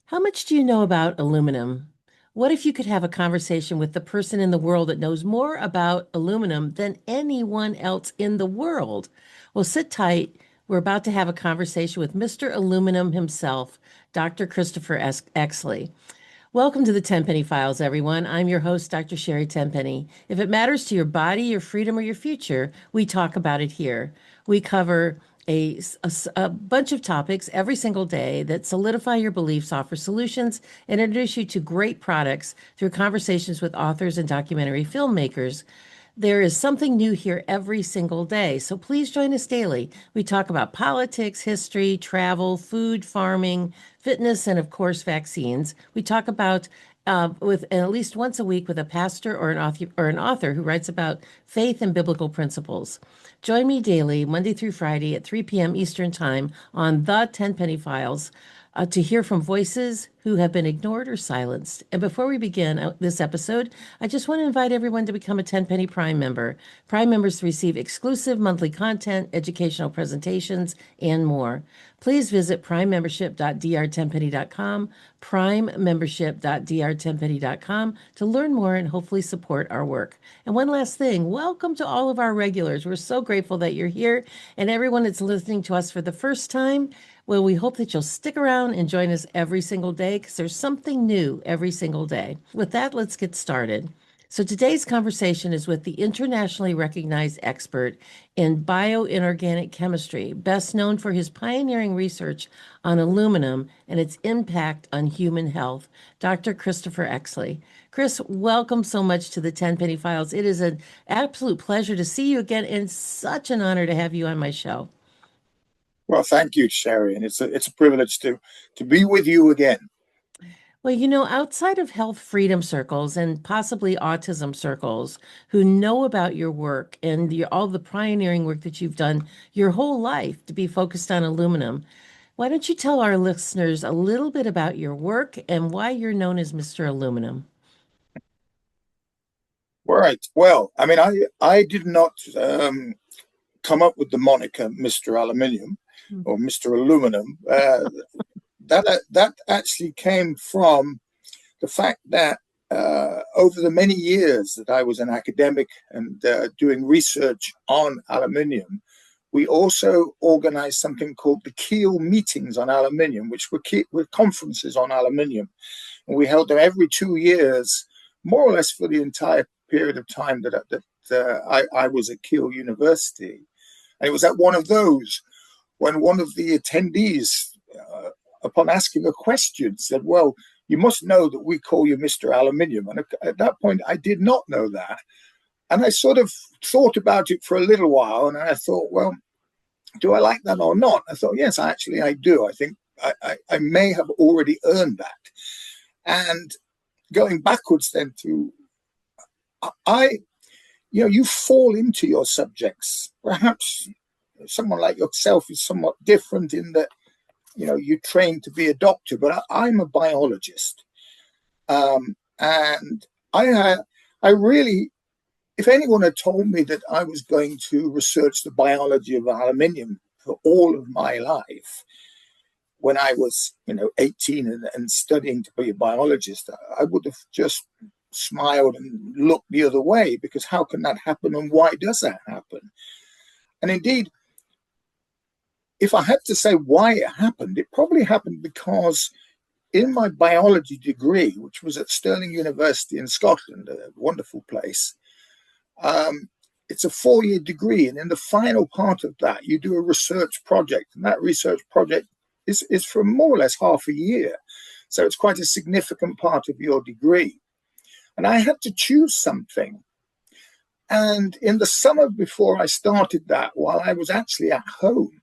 How much do you know about aluminum? What if you could have a conversation with the person in the world that knows more about aluminum than anyone else in the world? Well, sit tight. We're about to have a conversation with Mr. Aluminum himself, Dr. Christopher Exley. Welcome to the Tenpenny Files, everyone. I'm your host, Dr. Sherry Tenpenny. If it matters to your body, your freedom, or your future, we talk about it here. We cover a bunch of topics every single day that solidify your beliefs, offer solutions, and introduce you to great products through conversations with authors and documentary filmmakers. There is something new here every single day. So please join us daily. We talk about politics, history, travel, food, farming, fitness, and of course, vaccines. We talk about with at least once a week with a pastor or an author who writes about faith and biblical principles. Join me daily, Monday through Friday at 3 p.m. Eastern Time on the Tenpenny Files to hear from voices who have been ignored or silenced. And before we begin this episode, I just want to invite everyone to become a Tenpenny Prime member. Prime members receive exclusive monthly content, educational presentations, and more. Please visit primembership.drtenpenny.com, primembership.drtenpenny.com to learn more and hopefully support our work. And one last thing, welcome to all of our regulars. We're so grateful that you're here, and everyone that's listening to us for the first time. Well, we hope that you'll stick around and join us every single day because there's something new every single day. With that, let's get started. So today's conversation is with the internationally recognized expert in bioinorganic chemistry, best known for his pioneering research on aluminum and its impact on human health, Dr. Christopher Exley. Chris, welcome so much to the Tenpenny Files. It is an absolute pleasure to see you again and such an honor to have you on my show. Well, thank you, Sherry, and it's a privilege to be with you again. Well, outside of health freedom circles and possibly autism circles who know about your work and all the pioneering work that you've done your whole life to be focused on aluminum, why don't you tell our listeners a little bit about your work and why you're known as Mr. Aluminum? Right. Well, I mean, I did not come up with the moniker Mr. Aluminium or Mr. Aluminum. That actually came from the fact that over the many years that I was an academic and doing research on aluminium, we also organized something called the Kiel Meetings on Aluminium, which were conferences on aluminium. And we held them every 2 years, more or less for the entire period of time that I was at Kiel University. And it was at one of those when one of the attendees, upon asking a question, said, "Well, you must know that we call you Mr. Aluminium." And at that point, I did not know that. And I sort of thought about it for a little while. And I thought, well, do I like that or not? I thought, yes, actually, I do. I think I may have already earned that. And going backwards then you fall into your subjects. Perhaps someone like yourself is somewhat different in that, you train to be a doctor, but I'm a biologist. And I really, if anyone had told me that I was going to research the biology of aluminium for all of my life, when I was, 18 and studying to be a biologist, I would have just smiled and looked the other way, because how can that happen and why does that happen? And indeed, if I had to say why it happened, it probably happened because in my biology degree, which was at Stirling University in Scotland, a wonderful place, it's a 4-year degree. And in the final part of that, you do a research project. And that research project is for more or less half a year. So it's quite a significant part of your degree. And I had to choose something. And in the summer before I started that, while I was actually at home,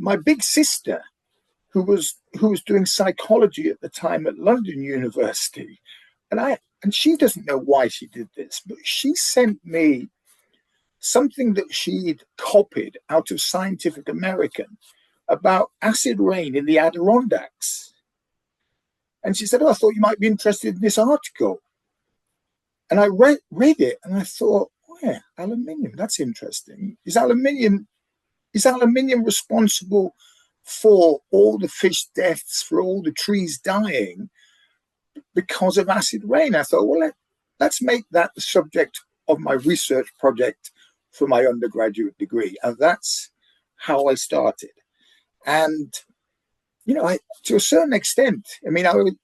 my big sister, who was doing psychology at the time at London University, and she doesn't know why she did this, but she sent me something that she'd copied out of Scientific American about acid rain in the Adirondacks. And she said, "Oh, I thought you might be interested in this article." And I read it and I thought, "Yeah, aluminium, that's interesting. Is aluminium responsible for all the fish deaths, for all the trees dying because of acid rain. I thought, well, let's make that the subject of my research project for my undergraduate degree. And that's how I started. And, to a certain extent,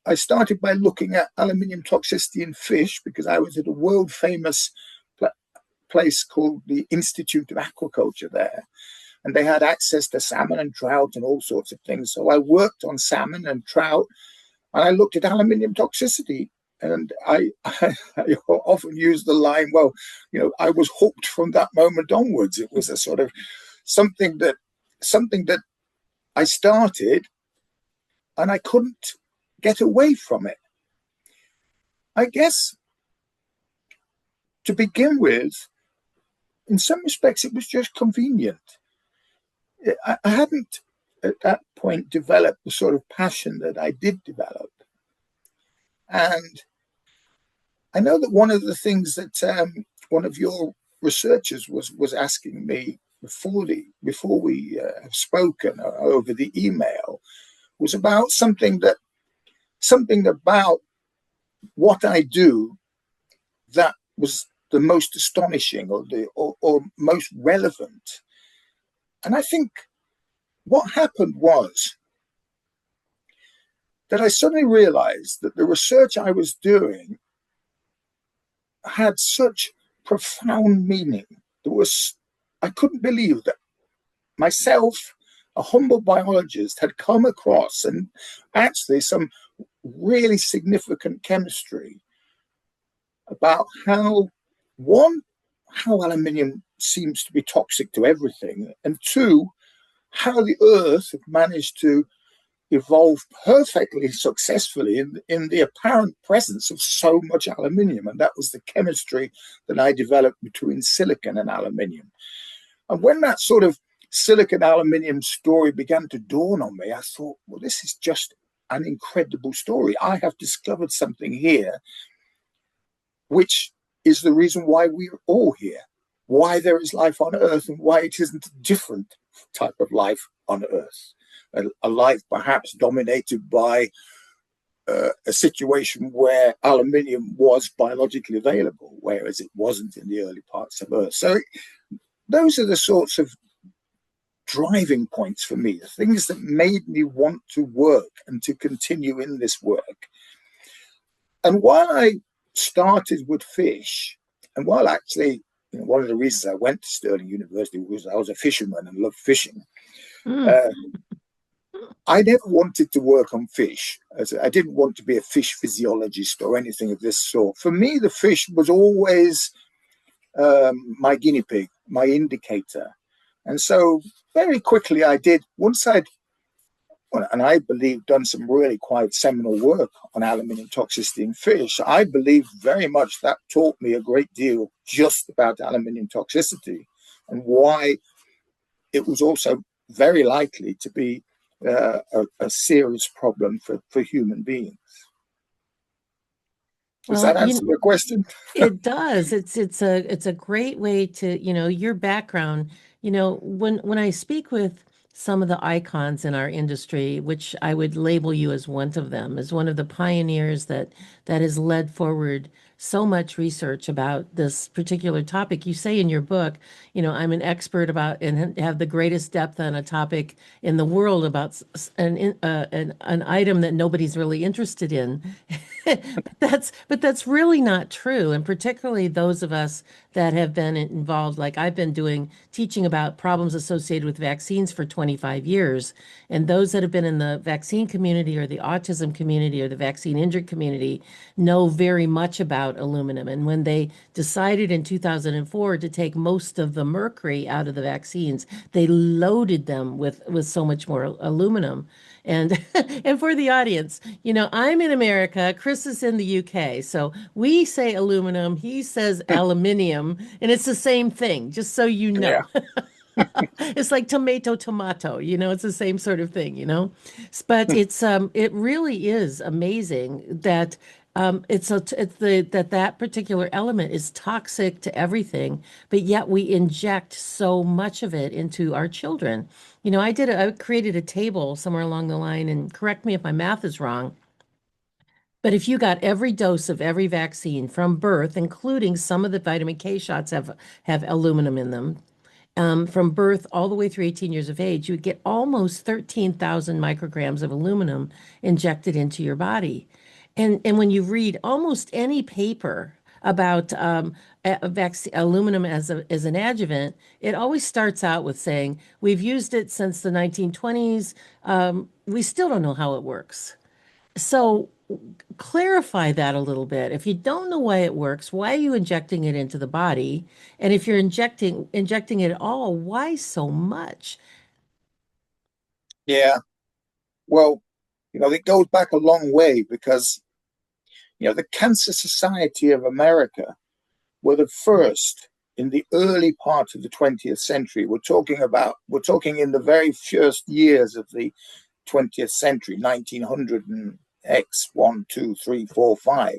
I started by looking at aluminium toxicity in fish because I was at a world famous place called the Institute of Aquaculture there. And they had access to salmon and trout and all sorts of things. So I worked on salmon and trout, and I looked at aluminium toxicity. And I often use the line, well, I was hooked from that moment onwards. It was a sort of something that I started, and I couldn't get away from it. I guess to begin with, in some respects, it was just convenient. I hadn't at that point developed the sort of passion that I did develop. And I know that one of the things that one of your researchers was asking me before we have spoken over the email was about something about what I do that was the most astonishing or most relevant. And I think what happened was that I suddenly realized that the research I was doing had such profound meaning. I couldn't believe that myself, a humble biologist, had come across and actually some really significant chemistry about how aluminium seems to be toxic to everything, and two, how the Earth had managed to evolve perfectly successfully in the apparent presence of so much aluminium. And that was the chemistry that I developed between silicon and aluminium. And when that sort of silicon aluminium story began to dawn on me, I thought, well, this is just an incredible story. I have discovered something here, which is the reason why we're all here, why there is life on Earth, and why it isn't a different type of life on Earth. A life perhaps dominated by a situation where aluminium was biologically available, whereas it wasn't in the early parts of Earth. So those are the sorts of driving points for me, the things that made me want to work and to continue in this work. And while I started with fish, and while actually, one of the reasons I went to Stirling University was I was a fisherman and loved fishing. I never wanted to work on fish. I didn't want to be a fish physiologist or anything of this sort. For me, the fish was always my guinea pig, my indicator. And so very quickly I did, and I believe done some really quite seminal work on aluminium toxicity in fish. I believe very much that taught me a great deal just about aluminium toxicity and why it was also very likely to be a serious problem for human beings. Does that answer your question? It does. It's a great way to, your background, when I speak with some of the icons in our industry, which I would label you as one of them, as one of the pioneers that has led forward so much research about this particular topic. You say in your book, I'm an expert about and have the greatest depth on a topic in the world about an item that nobody's really interested in. But that's really not true. And particularly those of us that have been involved, like I've been teaching about problems associated with vaccines for 25 years. And those that have been in the vaccine community or the autism community or the vaccine injured community know very much about aluminum. And when they decided in 2004 to take most of the mercury out of the vaccines, they loaded them with so much more aluminum. And and for the audience, I'm in America, Chris is in the UK. So we say aluminum, he says aluminium, and it's the same thing, just so you know. Yeah. It's like tomato, it's the same sort of thing. But it really is amazing that It's the that particular element is toxic to everything, but yet we inject so much of it into our children. I created a table somewhere along the line, and correct me if my math is wrong, but if you got every dose of every vaccine from birth, including some of the vitamin K shots have aluminum in them, from birth all the way through 18 years of age, you would get almost 13,000 micrograms of aluminum injected into your body. And when you read almost any paper about aluminum as an adjuvant, it always starts out with saying, we've used it since the 1920s. We still don't know how it works. So clarify that a little bit. If you don't know why it works, why are you injecting it into the body? And if you're injecting it at all, why so much? Yeah. Well, it goes back a long way because, the Cancer Society of America were the first in the early part of the 20th century. We're talking in the very first years of the 20th century, 1900 and X, 1, 2, 3, 4, 5.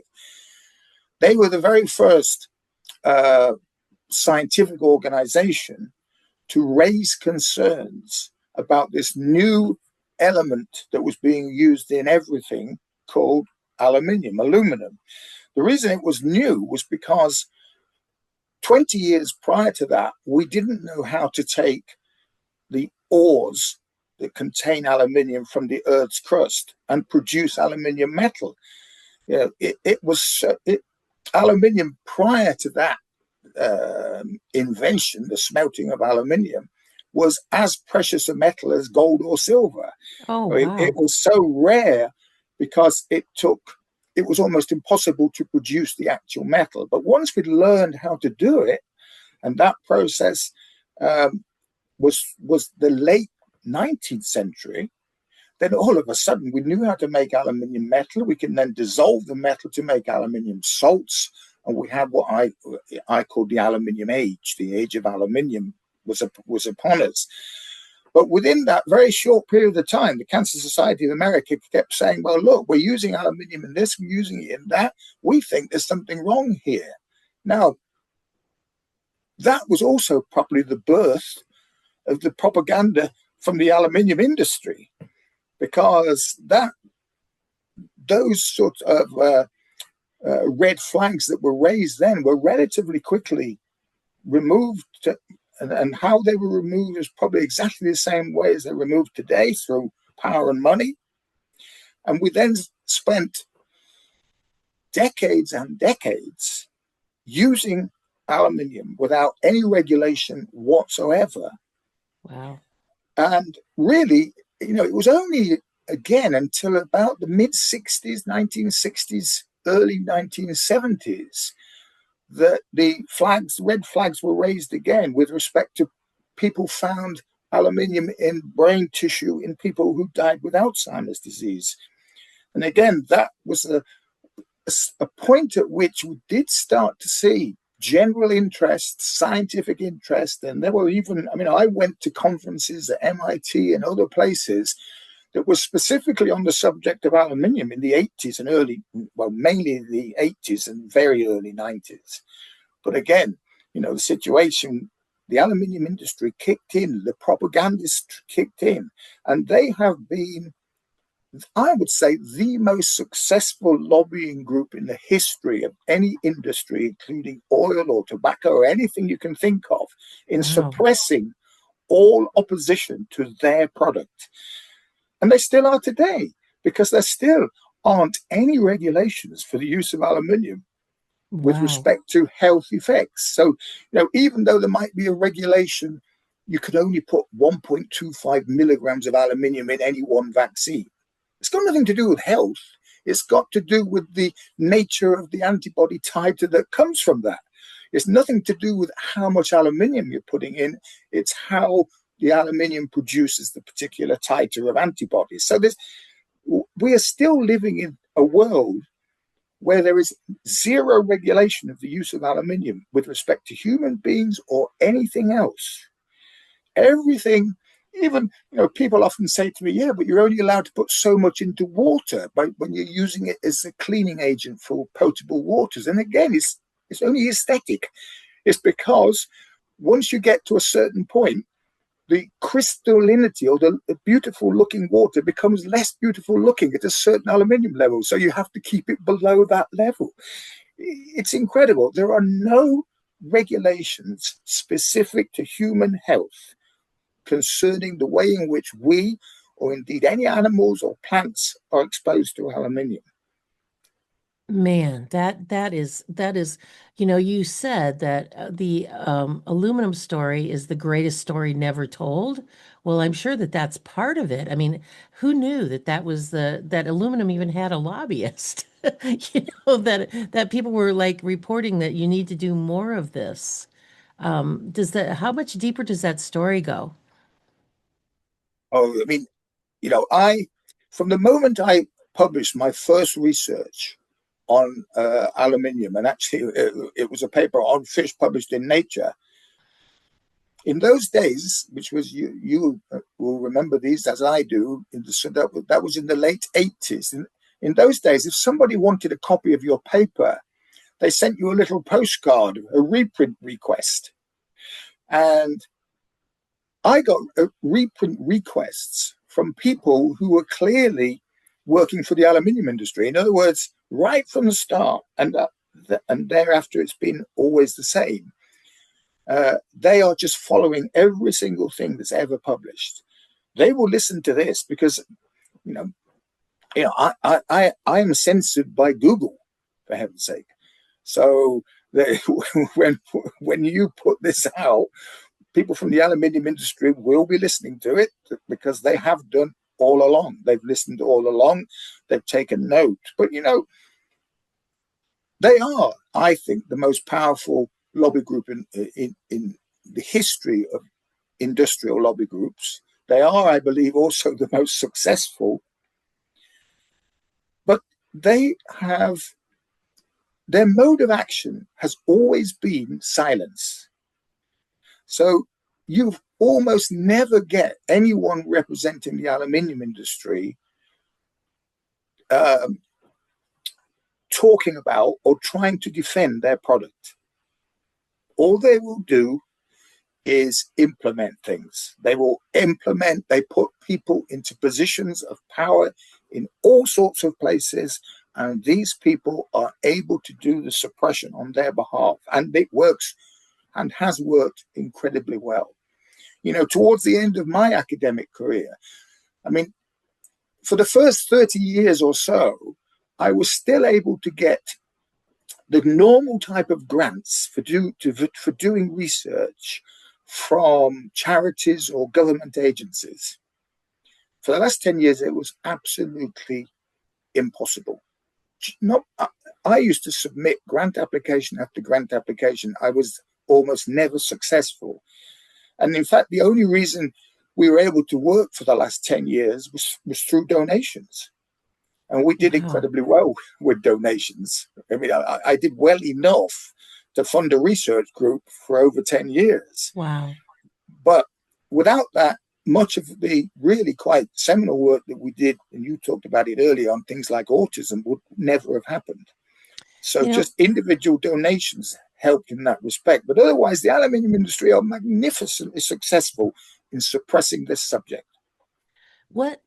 They were the very first scientific organization to raise concerns about this new element that was being used in everything called aluminum. The reason it was new was because 20 years prior to that, we didn't know how to take the ores that contain aluminium from the Earth's crust and produce aluminium metal. Aluminium prior to that invention, the smelting of aluminium, was as precious a metal as gold or silver. Oh, I mean, it wow. was so rare because it was almost impossible to produce the actual metal. But once we'd learned how to do it, and that process um, was the late 19th century, then all of a sudden we knew how to make aluminium metal. We can then dissolve the metal to make aluminium salts, and we had what I called the aluminium age. The age of aluminium was upon us. But within that very short period of time, the Cancer Society of America kept saying, well, look, we're using aluminium in this, we're using it in that. We think there's something wrong here. Now, that was also probably the birth of the propaganda from the aluminium industry, because those sort of red flags that were raised then were relatively quickly removed, and how they were removed is probably exactly the same way as they're removed today, through power and money. And we then spent decades and decades using aluminium without any regulation whatsoever. Wow. And really, it was only again until about the mid 60s, 1960s, early 1970s, that the red flags were raised again with respect to people found aluminium in brain tissue in people who died with Alzheimer's disease. And again, that was a point at which we did start to see general interest, scientific interest. And there were even, I went to conferences at MIT and other places that was specifically on the subject of aluminium in the 80s and mainly the 80s and very early 90s. But again, the situation, the aluminium industry kicked in, the propagandists kicked in, and they have been, I would say, the most successful lobbying group in the history of any industry, including oil or tobacco or anything you can think of, in Wow. suppressing all opposition to their product. And they still are today, because there still aren't any regulations for the use of aluminium with Wow. respect to health effects. So, even though there might be a regulation, you could only put 1.25 milligrams of aluminium in any one vaccine. It's got nothing to do with health. It's got to do with the nature of the antibody titer that comes from that. It's nothing to do with how much aluminium you're putting in. It's how the aluminium produces the particular titer of antibodies. So we are still living in a world where there is zero regulation of the use of aluminium with respect to human beings or anything else. Everything even, people often say to me, yeah, but you're only allowed to put so much into water when you're using it as a cleaning agent for potable waters. And again, it's only aesthetic. It's because once you get to a certain point, the crystallinity or the beautiful looking water becomes less beautiful looking at a certain aluminium level. So you have to keep it below that level. It's incredible. There are no regulations specific to human health concerning the way in which we, or indeed any animals or plants, are exposed to aluminium. Man, that is, you said that the aluminum story is the greatest story never told. Well, I'm sure that that's part of it. I mean, who knew that that aluminum even had a lobbyist? That people were like reporting that you need to do more of this. How much deeper does that story go? Oh, I mean, I, from the moment I published my first research on aluminium, and actually it was a paper on fish published in Nature. In those days, which was you will remember these as I do, so that was in the late 80s. In those days, if somebody wanted a copy of your paper, they sent you a little postcard, a reprint request. And I got reprint requests from people who were clearly working for the aluminium industry. In other words, right from the start, and thereafter it's been always the same. They are just following every single thing that's ever published. They will listen to this because, you know, I am censored by Google, for heaven's sake. So they, when you put this out, people from the aluminium industry will be listening to it because they have done all along. They've listened all along. They've taken note. But, they are, I think, the most powerful lobby group in the history of industrial lobby groups. They are, I believe, also the most successful. But they have, their mode of action has always been silence. So you almost never get anyone representing the aluminium industry um, talking about or trying to defend their product. All they will do is implement things. They put people into positions of power in all sorts of places, and these people are able to do the suppression on their behalf. And it works and has worked incredibly well. Towards the end of my academic career, I mean, for the first 30 years or so, I was still able to get the normal type of grants for doing research from charities or government agencies. For the last 10 years, it was absolutely impossible. Not, I used to submit grant application after grant application. I was almost never successful. And in fact, the only reason we were able to work for the last 10 years was through donations. And we did Wow. incredibly well with donations. I mean, I did well enough to fund a research group for over 10 years. Wow. But without that, much of the really quite seminal work that we did, and you talked about it earlier on things like autism, would never have happened. So You know, just individual donations helped in that respect. But otherwise, the aluminium industry are magnificently successful in suppressing this subject. what,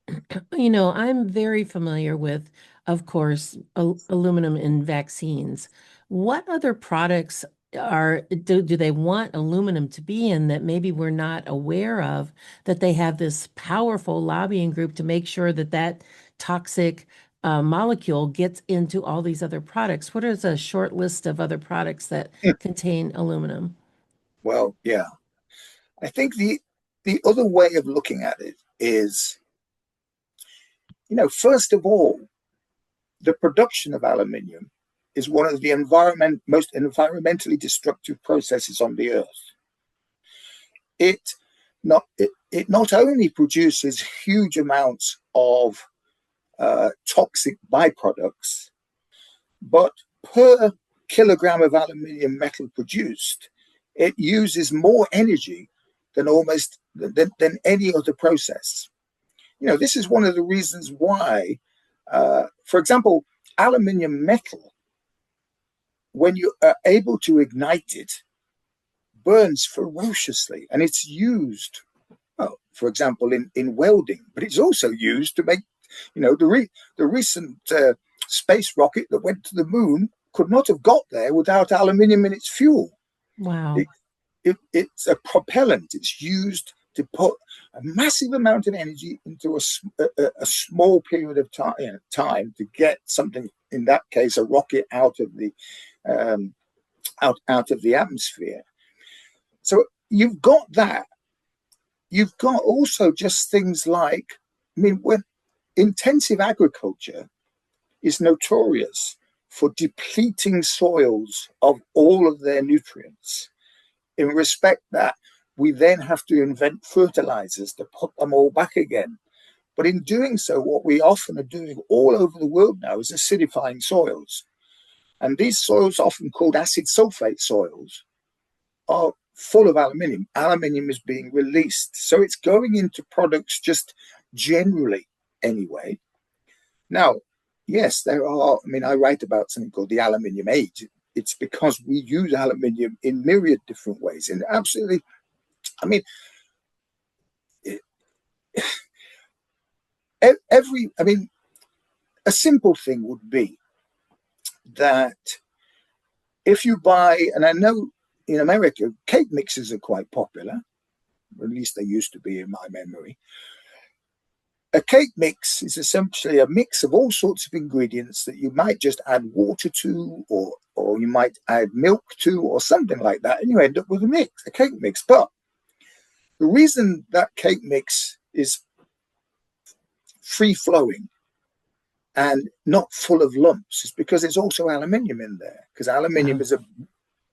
I'm very familiar with, of course, aluminum in vaccines. What other products do they want aluminum to be in that maybe we're not aware of, that they have this powerful lobbying group to make sure that that toxic molecule gets into all these other products? What is a short list of other products that contain aluminum? Well, yeah. I think the other way of looking at it is, first of all, the production of aluminium is one of the most environmentally destructive processes on the earth. It not only produces huge amounts of toxic byproducts, but per kilogram of aluminium metal produced, it uses more energy than any other process. This is one of the reasons why, for example, aluminium metal, when you are able to ignite it, burns ferociously, and it's used, well, for example, in welding, but it's also used to make, the recent space rocket that went to the moon could not have got there without aluminium in its fuel. It, Wow. it's a propellant. It's used to put a massive amount of energy into a small period of time to get something, in that case, a rocket out of the out of the atmosphere. So you've got that. You've got also just things like, when intensive agriculture is notorious for depleting soils of all of their nutrients, in respect that we then have to invent fertilizers to put them all back again. But in doing so, what we often are doing all over the world now is acidifying soils. And these soils, often called acid sulfate soils, are full of aluminium. Aluminium is being released. So it's going into products just generally anyway. Now, yes, there are, I write about something called the aluminium age. It's because we use aluminium in myriad different ways. And absolutely, I mean, every, a simple thing would be that if you buy, and I know in America, cake mixes are quite popular, or at least they used to be in my memory. A cake mix is essentially a mix of all sorts of ingredients that you might just add water to, or you might add milk to, or something like that, and you end up with a cake mix. But the reason that cake mix is free flowing and not full of lumps is because there's also aluminium in there, because aluminium Wow. is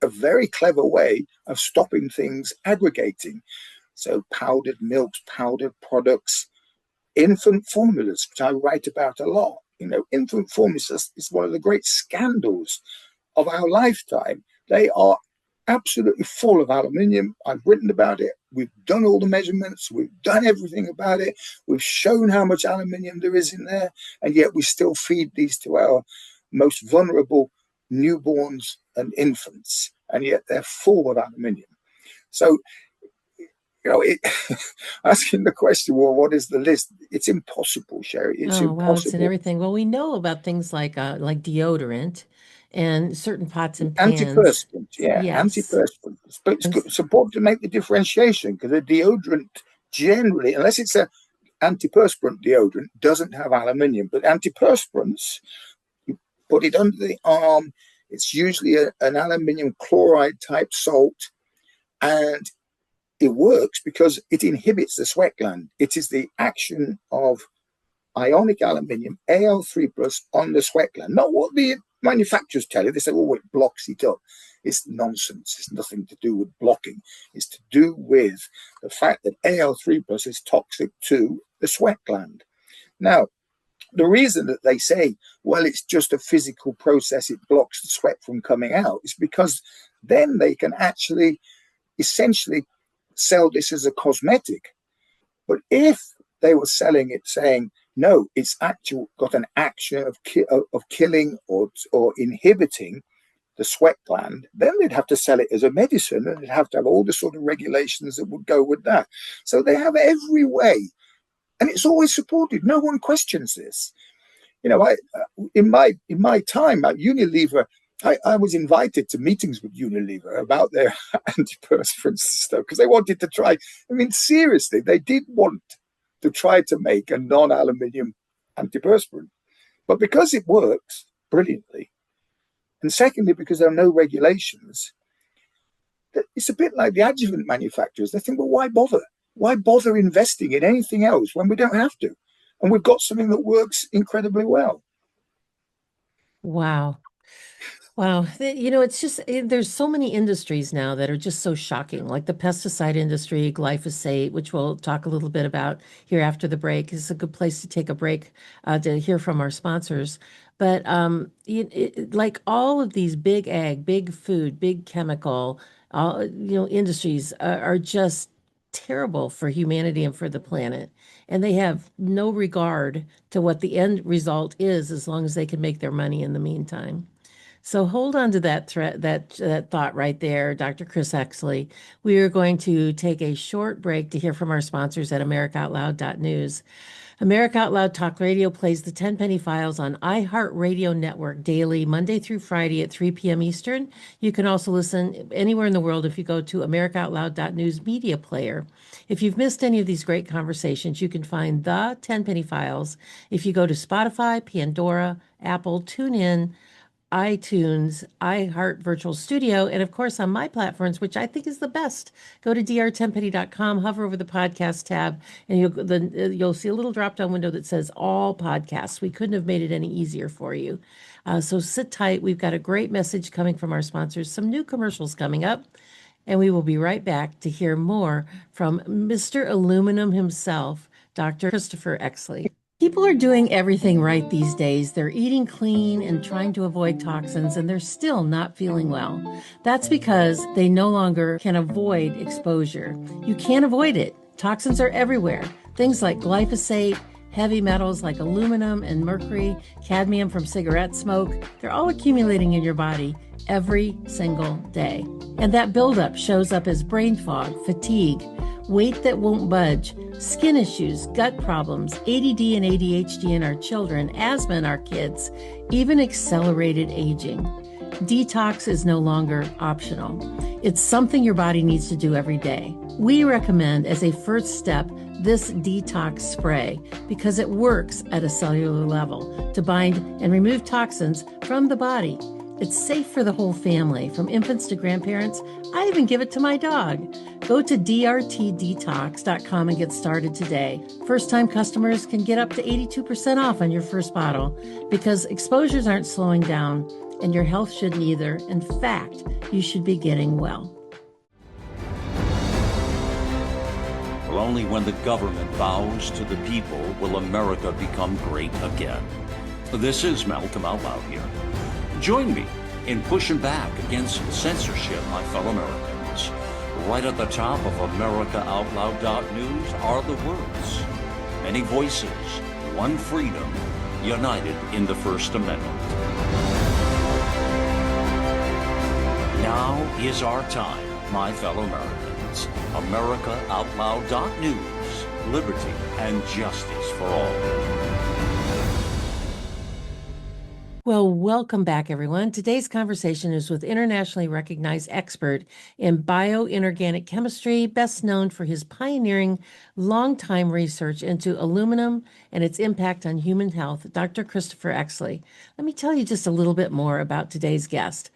a very clever way of stopping things aggregating. So powdered milks, powdered products, infant formulas, which I write about a lot. Infant formulas is one of the great scandals of our lifetime. They are absolutely full of aluminium. I've written about it. We've done all the measurements. We've done everything about it. We've shown how much aluminium there is in there, and yet we still feed these to our most vulnerable newborns and infants, and yet they're full of aluminium. So, it, asking the question, well, what is the list? It's impossible, Sherry. It's Oh, wow, it's in impossible. everything. Well, we know about things like deodorant and certain pots and pans. Antiperspirants, yeah, Yes. antiperspirants. But And it's important to make the differentiation, because a deodorant generally, unless it's a antiperspirant deodorant, doesn't have aluminium. But antiperspirants, you put it under the arm, it's usually an aluminium chloride type salt, and it works because it inhibits the sweat gland. It is the action of ionic aluminium, Al3 plus, on the sweat gland. Not what the manufacturers tell you. They say, oh, it blocks it up. It's nonsense. It's nothing to do with blocking. It's to do with the fact that Al3 plus is toxic to the sweat gland. Now, the reason that they say, well, it's just a physical process, it blocks the sweat from coming out, is because then they can actually essentially sell this as a cosmetic. But if they were selling it saying, no, it's actual got an action of killing or inhibiting the sweat gland, then they'd have to sell it as a medicine, and they'd have to have all the sort of regulations that would go with that. So they have every way, and it's always supported. No one questions this. I in my time at Unilever, I was invited to meetings with Unilever about their antiperspirants stuff, because they wanted to try. Seriously, they did want to try to make a non-aluminium antiperspirant, but because it works brilliantly, and secondly because there are no regulations, it's a bit like the adjuvant manufacturers. They think, well, why bother? Why bother investing in anything else when we don't have to? And we've got something that works incredibly well. wow. Wow. It's just there's so many industries now that are just so shocking, like the pesticide industry, glyphosate, which we'll talk a little bit about here after the break. It's a good place to take a break to hear from our sponsors. But like all of these big ag, big food, big chemical, industries are just terrible for humanity and for the planet. And they have no regard to what the end result is as long as they can make their money in the meantime. So hold on to that threat, that thought right there, Dr. Chris Exley. We are going to take a short break to hear from our sponsors at AmericaOutloud.news. America Out Loud Talk Radio plays the 10 Penny Files on iHeartRadio Network daily, Monday through Friday at 3 p.m. Eastern. You can also listen anywhere in the world if you go to AmericaOutloud.news media player. If you've missed any of these great conversations, you can find the 10 Penny Files if you go to Spotify, Pandora, Apple, TuneIn, iTunes, iHeart Virtual Studio, and of course on my platforms, which I think is the best. Go to dr10penny.com, hover over the podcast tab, and you'll see a little drop-down window that says all podcasts. We couldn't have made it any easier for you. So sit tight. We've got a great message coming from our sponsors, some new commercials coming up, and we will be right back to hear more from Mr. Aluminum himself, Dr. Christopher Exley. People are doing everything right these days. They're eating clean and trying to avoid toxins, and they're still not feeling well. That's because they no longer can avoid exposure. You can't avoid it. Toxins are everywhere. Things like glyphosate, heavy metals like aluminum and mercury, cadmium from cigarette smoke, they're all accumulating in your body every single day. And that buildup shows up as brain fog, fatigue, weight that won't budge, skin issues, gut problems, ADD and ADHD in our children, asthma in our kids, even accelerated aging. Detox is no longer optional. It's something your body needs to do every day. We recommend as a first step this detox spray because it works at a cellular level to bind and remove toxins from the body. It's safe for the whole family, from infants to grandparents. I even give it to my dog. Go to drtdetox.com and get started today. First-time customers can get up to 82% off on your first bottle because exposures aren't slowing down and your health shouldn't either. In fact, you should be getting well. Well, only when the government bows to the people will America become great again. This is Malcolm Out Loud here. Join me in pushing back against censorship, my fellow Americans. Right at the top of AmericaOutloud.news are the words, many voices, one freedom, united in the First Amendment. Now is our time, my fellow Americans. AmericaOutloud.news, liberty and justice for all. Well, welcome back, everyone. Today's conversation is with internationally recognized expert in bioinorganic chemistry, best known for his pioneering long-time research into aluminum and its impact on human health, Dr. Christopher Exley. Let me tell you just a little bit more about today's guest.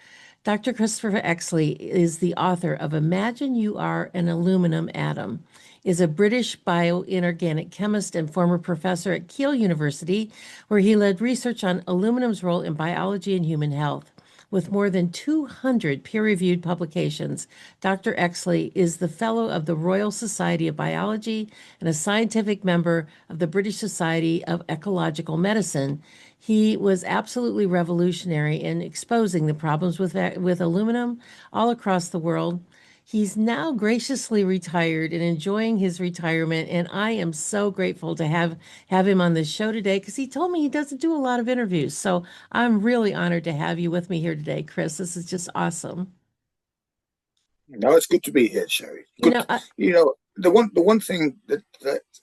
Dr. Christopher Exley is the author of Imagine You Are an Aluminum Atom, is a British bioinorganic chemist and former professor at Keele University, where he led research on aluminum's role in biology and human health. With more than 200 peer-reviewed publications, Dr. Exley is the Fellow of the Royal Society of Biology and a scientific member of the British Society of Ecological Medicine. He was absolutely revolutionary in exposing the problems with aluminum all across the world. He's now graciously retired and enjoying his retirement, and I am so grateful to have him on this show today because he told me he doesn't do a lot of interviews. So I'm really honored to have you with me here today, Chris. This is just awesome. No, it's good to be here, Sherry. You Good. know, The one thing that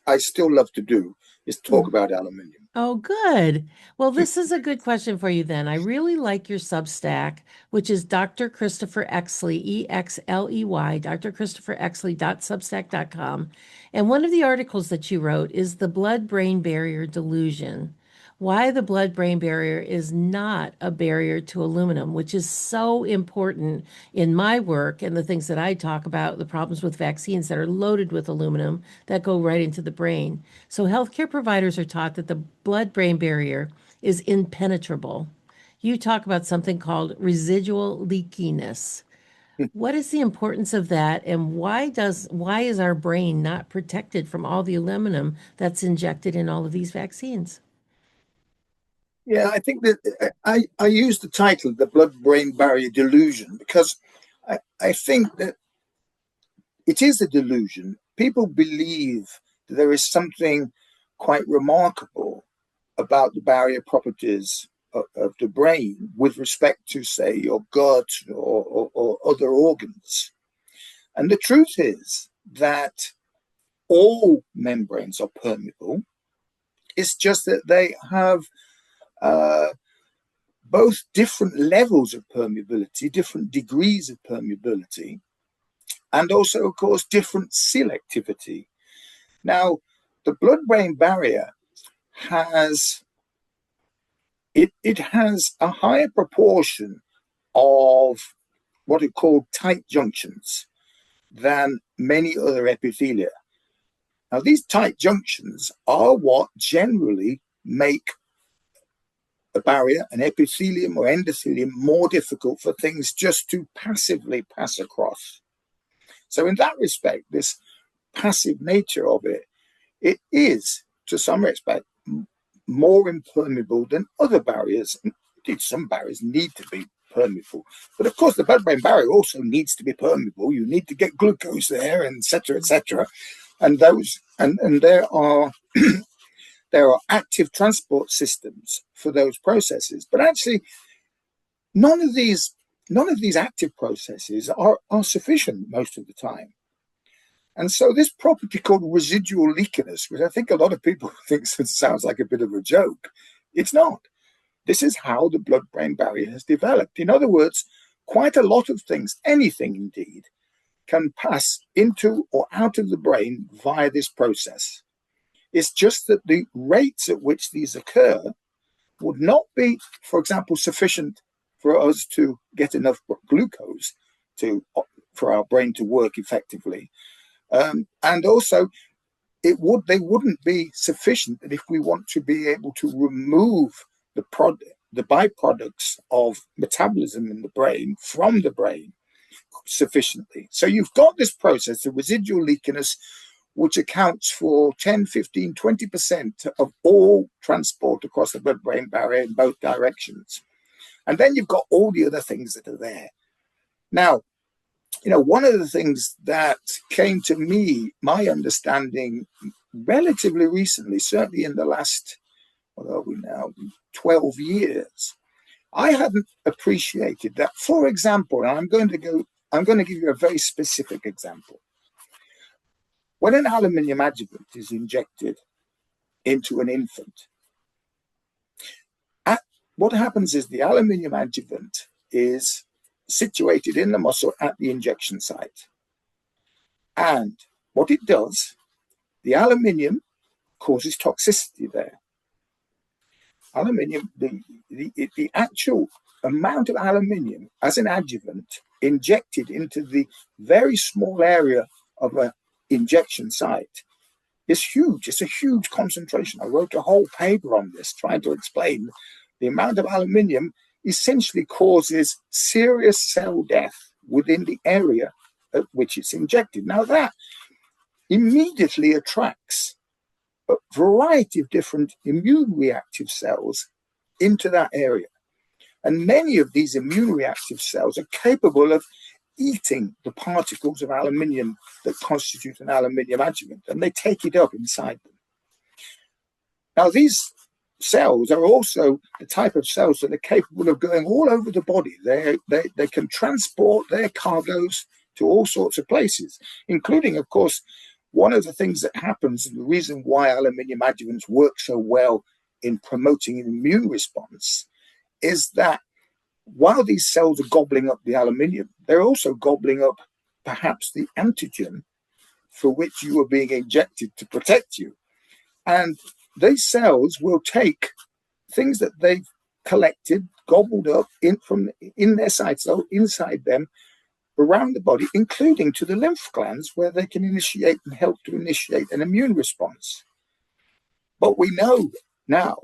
I still love to do is talk about aluminium. Oh, good. Well, this is a good question for you then. I really like your Substack, which is Dr. Christopher Exley, Exley, drchristopherexley.substack.com. And one of the articles that you wrote is The Blood-Brain Barrier Delusion. Why the blood-brain barrier is not a barrier to aluminum, which is so important in my work and the things that I talk about, the problems with vaccines that are loaded with aluminum that go right into the brain. So healthcare providers are taught that the blood-brain barrier is impenetrable. You talk about something called residual leakiness. What is the importance of that, and why is our brain not protected from all the aluminum that's injected in all of these vaccines? Yeah, I think that I use the title, The Blood-Brain Barrier Delusion, because I think that it is a delusion people believe that there is something quite remarkable about the barrier properties of the brain with respect to, say, your gut or other organs. And the truth is that all membranes are permeable. It's just that they have both different levels of permeability, different degrees of permeability, and also, of course, different selectivity. Now, the blood-brain barrier has it has a higher proportion of what are called tight junctions than many other epithelia. Now, these tight junctions are what generally make a barrier, an epithelium or endothelium, more difficult for things just to passively pass across. So in that respect, this passive nature of it, it is, to some respect, more impermeable than other barriers. Indeed, some barriers need to be permeable. But of course, the blood-brain barrier also needs to be permeable. You need to get glucose there, and et cetera, et cetera. And those, and there are there are active transport systems for those processes. But actually, none of these active processes are sufficient most of the time. And so this property called residual leakiness, which I think a lot of people think sounds like a bit of a joke, it's not. This is how the blood-brain barrier has developed. In other words, quite a lot of things, anything indeed, can pass into or out of the brain via this process. It's just that the rates at which these occur would not be, for example, sufficient for us to get enough glucose for our brain to work effectively. And also, they wouldn't be sufficient that if we want to be able to remove the byproducts of metabolism in the brain from the brain sufficiently. So you've got this process, the residual leakiness, which accounts for 10, 15, 20% of all transport across the blood-brain barrier in both directions. And then you've got all the other things that are there. Now, one of the things that came to me, my understanding relatively recently, certainly in the last, what are we now, 12 years, I hadn't appreciated that. For example, and I'm going to give you a very specific example. When an aluminium adjuvant is injected into an infant, what happens is the aluminium adjuvant is situated in the muscle at the injection site. And what it does, the aluminium causes toxicity there. Aluminium, the actual amount of aluminium as an adjuvant injected into the very small area of an injection site is huge. It's a huge concentration. I wrote a whole paper on this trying to explain the amount of aluminium essentially causes serious cell death within the area at which it's injected. Now that immediately attracts a variety of different immune reactive cells into that area. And many of these immune reactive cells are capable of eating the particles of aluminium that constitute an aluminium adjuvant, and they take it up inside them. Now, these cells are also the type of cells that are capable of going all over the body. They can transport their cargoes to all sorts of places, including, of course, one of the things that happens, and the reason why aluminium adjuvants work so well in promoting an immune response, is that while these cells are gobbling up the aluminium, they're also gobbling up perhaps the antigen for which you are being injected to protect you. And these cells will take things that they've collected, gobbled up in their sites, so inside them, around the body, including to the lymph glands, where they can initiate and help to initiate an immune response. But we know now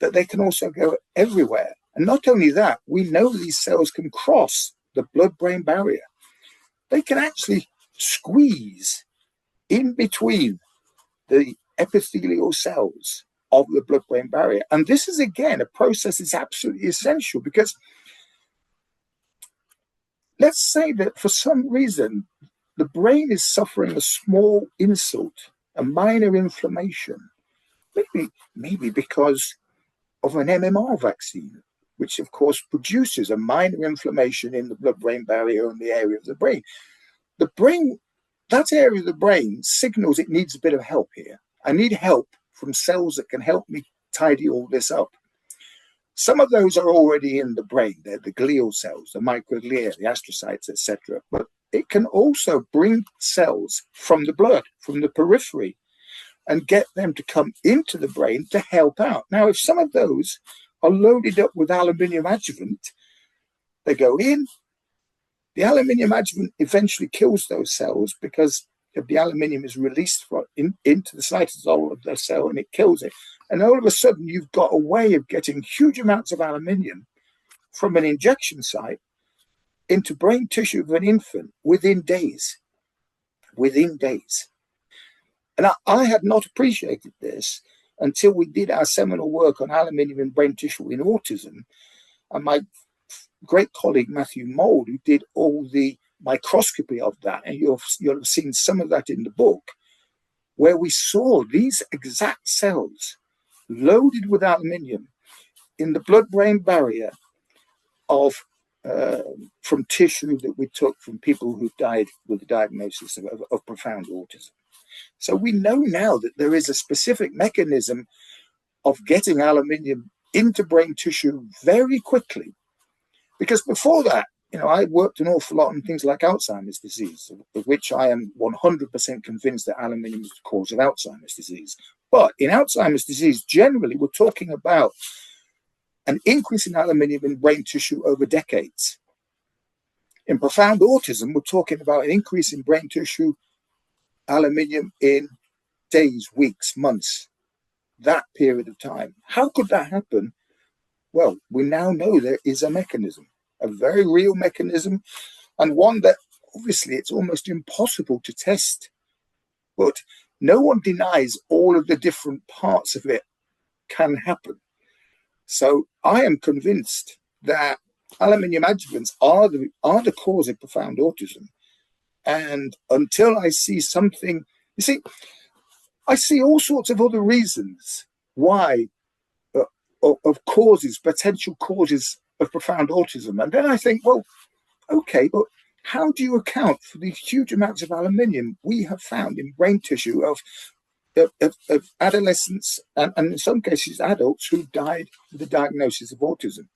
that they can also go everywhere. And not only that, we know these cells can cross the blood-brain barrier. They can actually squeeze in between the epithelial cells of the blood-brain barrier. And this is, again, a process that's absolutely essential, because let's say that for some reason the brain is suffering a small insult, a minor inflammation, maybe because of an MMR vaccine, which of course produces a minor inflammation in the blood-brain barrier in the area of the brain. The brain, that area of the brain signals it needs a bit of help here. I need help from cells that can help me tidy all this up. Some of those are already in the brain. They're the glial cells, the microglia, the astrocytes, etc. But it can also bring cells from the blood, from the periphery, and get them to come into the brain to help out. Now, if some of those are loaded up with aluminium adjuvant, they go in. The aluminium adjuvant eventually kills those cells because the aluminium is released into the cytosol of the cell and it kills it. And all of a sudden, you've got a way of getting huge amounts of aluminium from an injection site into brain tissue of an infant within days. Within days. And I had not appreciated this until we did our seminal work on aluminium in brain tissue in autism. And my great colleague, Matthew Mould, who did all the microscopy of that, and you'll have seen some of that in the book, where we saw these exact cells loaded with aluminium in the blood-brain barrier of from tissue that we took from people who died with a diagnosis of profound autism. So we know now that there is a specific mechanism of getting aluminium into brain tissue very quickly. Because before that, I worked an awful lot on things like Alzheimer's disease, of which I am 100% convinced that aluminium is the cause of Alzheimer's disease. But in Alzheimer's disease, generally, we're talking about an increase in aluminium in brain tissue over decades. In profound autism, we're talking about an increase in brain tissue aluminium in days, weeks, months, that period of time. How could that happen? Well, we now know there is a mechanism, a very real mechanism, and one that obviously it's almost impossible to test. But no one denies all of the different parts of it can happen. So I am convinced that aluminium adjuvants are the cause of profound autism. And until I see something, I see all sorts of other reasons why of causes, potential causes of profound autism. And then I think, well, okay, but how do you account for the huge amounts of aluminium we have found in brain tissue of adolescents and in some cases adults who died with a diagnosis of autism?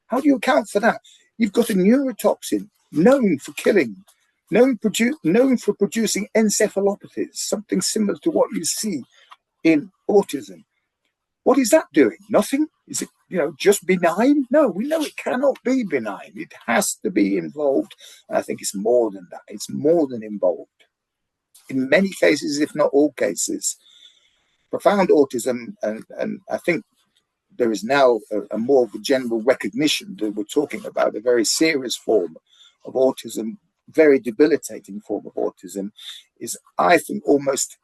How do you account for that? You've got a neurotoxin known for killing, known for producing encephalopathies, something similar to what you see in autism. What is that doing? Nothing? Is it, just benign? No, we know it cannot be benign. It has to be involved. And I think it's more than that. It's more than involved. In many cases, if not all cases, profound autism, and I think there is now a more of a general recognition that we're talking about a very serious form of autism, very debilitating form of autism, is, I think, almost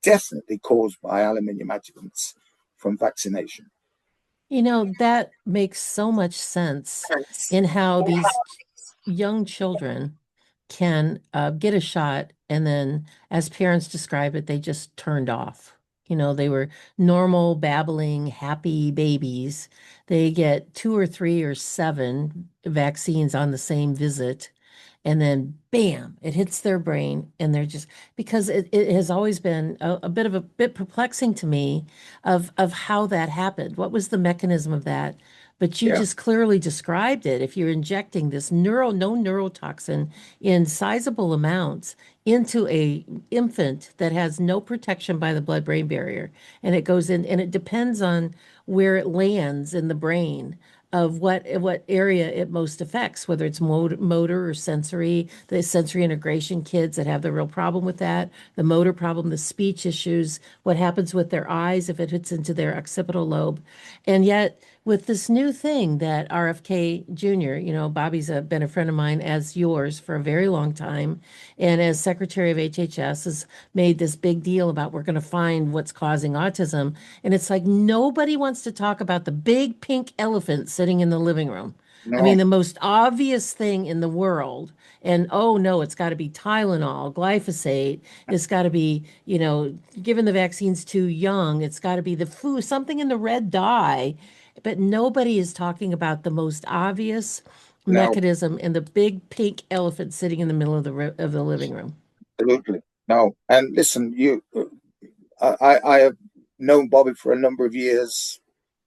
definitely caused by aluminium adjuvants from vaccination. That makes so much sense in how these young children can get a shot and then, as parents describe it, they just turned off. They were normal, babbling, happy babies. They get 2 or 3 or 7 vaccines on the same visit. And then, bam, it hits their brain. And they're just, because it has always been a bit perplexing to me of how that happened. What was the mechanism of that? But you just clearly described it. If you're injecting this known neurotoxin in sizable amounts into a infant that has no protection by the blood-brain barrier, and it goes in, and it depends on where it lands in the brain of what area it most affects, whether it's motor or sensory, the sensory integration kids that have the real problem with that, the motor problem, the speech issues, what happens with their eyes if it hits into their occipital lobe. And yet, with this new thing that RFK Jr., Bobby's been a friend of mine, as yours, for a very long time, and as Secretary of HHS has made this big deal about we're going to find what's causing autism. And it's like nobody wants to talk about the big pink elephant sitting in the living room. I mean, No, the most obvious thing in the world, and oh no, it's got to be Tylenol, glyphosate, it's got to be, given the vaccine's too young, it's got to be the food, something in the red dye. But nobody is talking about the most obvious no, mechanism and the big pink elephant sitting in the middle of of the living room. absolutely. No. And listen, I have known Bobby for a number of years.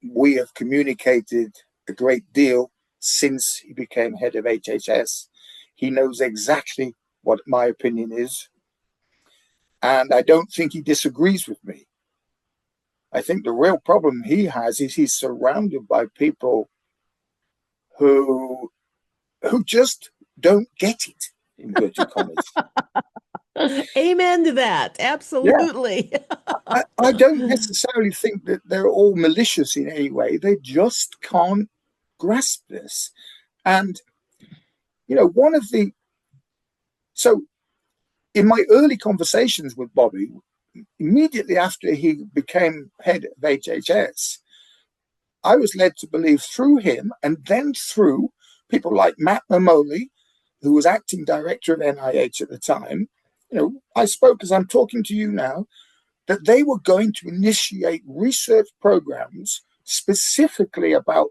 We have communicated a great deal since he became head of HHS. He knows exactly what my opinion is, and I don't think he disagrees with me. I think the real problem he has is he's surrounded by people who just don't get it, in inverted commas. Amen to that. Yeah, Absolutely. I don't necessarily think that they're all malicious in any way. They just can't grasp this. And, one of the, so in my early conversations with Bobby, immediately after he became head of HHS, I was led to believe through him and then through people like Matt Mamoli, who was acting director of NIH at the time. I spoke as I'm talking to you now, that they were going to initiate research programs specifically about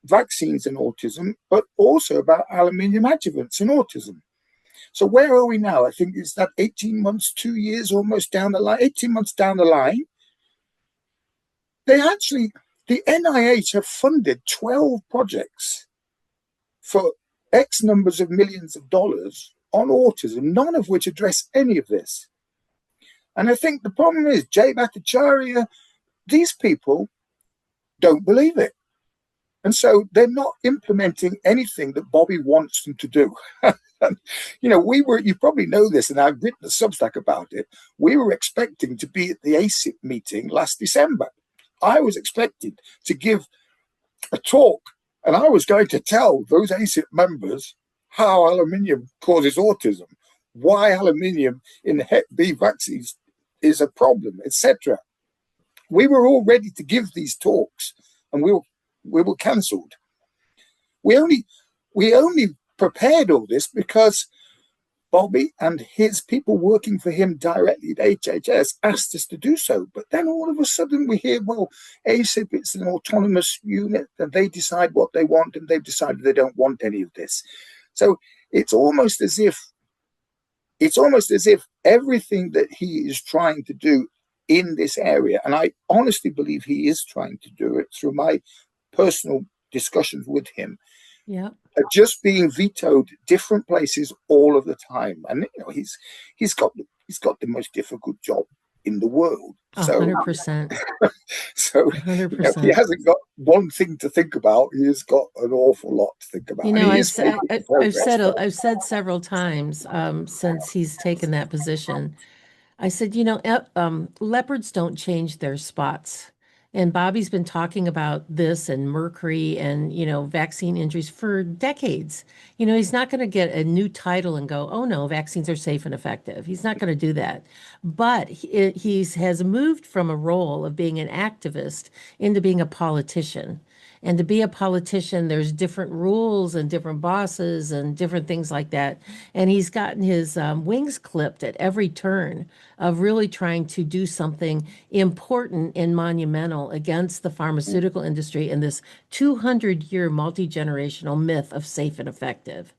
vaccines in autism, but also about aluminium adjuvants in autism. So where are we now? I think it's that 18 months, 2 years almost down the line, 18 months down the line. The NIH have funded 12 projects for X numbers of millions of dollars on autism, none of which address any of this. And I think the problem is Jay Bhattacharya, these people don't believe it. And so they're not implementing anything that Bobby wants them to do. You probably know this, and I've written a Substack about it. We were expecting to be at the ACIP meeting last December. I was expected to give a talk, and I was going to tell those ACIP members how aluminium causes autism, why aluminium in Hep B vaccines is a problem, etc. We were all ready to give these talks, and we were cancelled. We only prepared all this because Bobby and his people working for him directly at HHS asked us to do so. But then all of a sudden we hear, well, ACIP, it's an autonomous unit and they decide what they want, and they've decided they don't want any of this. So it's almost as if everything that he is trying to do in this area, and I honestly believe he is trying to do it through my personal discussions with him, Yeah. are just being vetoed different places all of the time. And he's got the most difficult job in the world. So 100%. if he 100%. hasn't got one thing to think about, he's got an awful lot to think about. And he is making progress. I've said several times since he's taken that position. I said, leopards don't change their spots. And Bobby's been talking about this and mercury and, vaccine injuries for decades. He's not going to get a new title and go, oh no, vaccines are safe and effective. He's not going to do that. But he has moved from a role of being an activist into being a politician. And to be a politician, there's different rules and different bosses and different things like that. And he's gotten his wings clipped at every turn of really trying to do something important and monumental against the pharmaceutical industry and this 200-year multi-generational myth of safe and effective.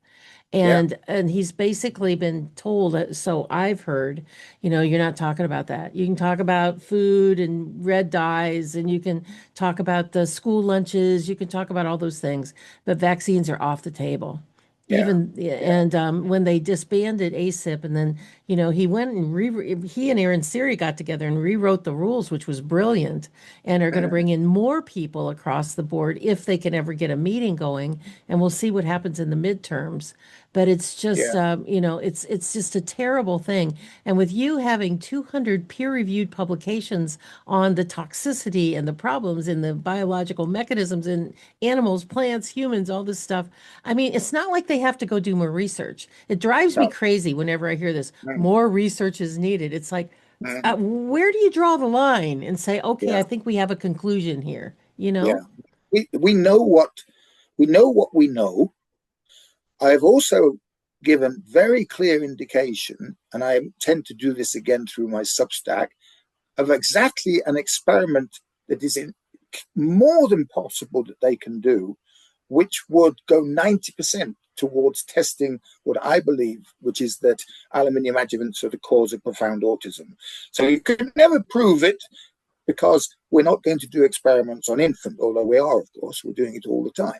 Yeah, And he's basically been told, so I've heard, you're not talking about that. You can talk about food and red dyes, and you can talk about the school lunches, you can talk about all those things, but vaccines are off the table. yeah, Even yeah, and when they disbanded ACIP, and then he went and he and Aaron Siri got together and rewrote the rules, which was brilliant, and are going to bring in more people across the board if they can ever get a meeting going, and we'll see what happens in the midterms. But it's just, yeah, it's just a terrible thing. And with you having 200 peer-reviewed publications on the toxicity and the problems in the biological mechanisms in animals, plants, humans, all this stuff. I mean, it's not like they have to go do more research. It drives me no, crazy whenever I hear this. mm, More research is needed. It's like, mm, where do you draw the line and say, okay, yeah, I think we have a conclusion here, yeah. We know what We know what we know. I have also given very clear indication, and I intend to do this again through my Substack, of exactly an experiment that is more than possible that they can do, which would go 90% towards testing what I believe, which is that aluminium adjuvants are the cause of profound autism. So you can never prove it, because we're not going to do experiments on infant, although we are, of course, we're doing it all the time.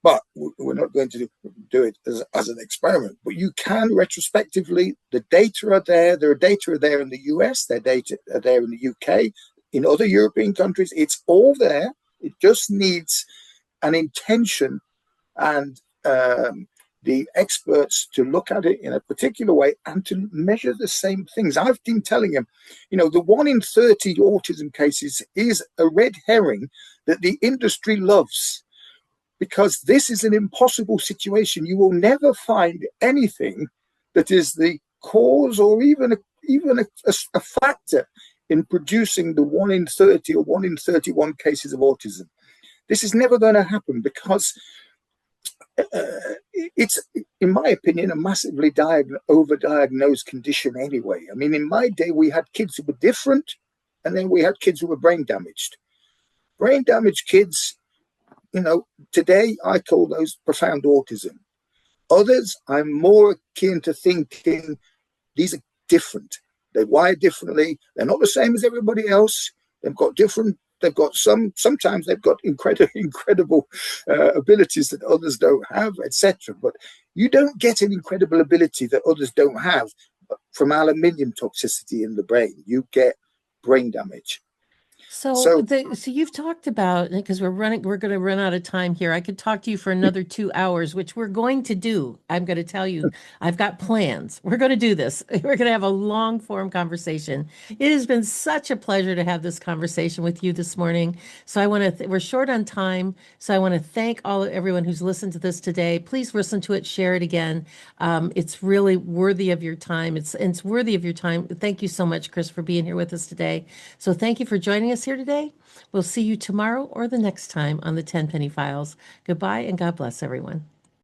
But we're not going to do it as an experiment. But you can retrospectively, the data are there. There are data there in the US, their data are there in the UK, in other European countries. It's all there. It just needs an intention and the experts to look at it in a particular way and to measure the same things. I've been telling them, the 1 in 30 autism cases is a red herring that the industry loves, because this is an impossible situation. You will never find anything that is the cause or even a factor in producing the 1 in 30 or 1 in 31 cases of autism. This is never going to happen, because it's, in my opinion, a massively overdiagnosed condition anyway. I mean, in my day, we had kids who were different, and then we had kids who were brain damaged. Brain damaged kids, today I call those profound autism. Others, I'm more akin to thinking these are different. They're wired differently. They're not the same as everybody else. Sometimes they've got incredible abilities that others don't have, etc. But you don't get an incredible ability that others don't have from aluminium toxicity in the brain. You get brain damage. So you've talked about, because we're going to run out of time here. I could talk to you for another 2 hours, which we're going to do. I'm going to tell you, I've got plans. We're going to do this. We're going to have a long form conversation. It has been such a pleasure to have this conversation with you this morning. So I want to, we're short on time. So I want to thank everyone who's listened to this today. Please listen to it, share it again. It's really worthy of your time. It's worthy of your time. Thank you so much, Chris, for being here with us today. So thank you for joining us here today. We'll see you tomorrow or the next time on the 10 Penny Files. Goodbye and God bless everyone.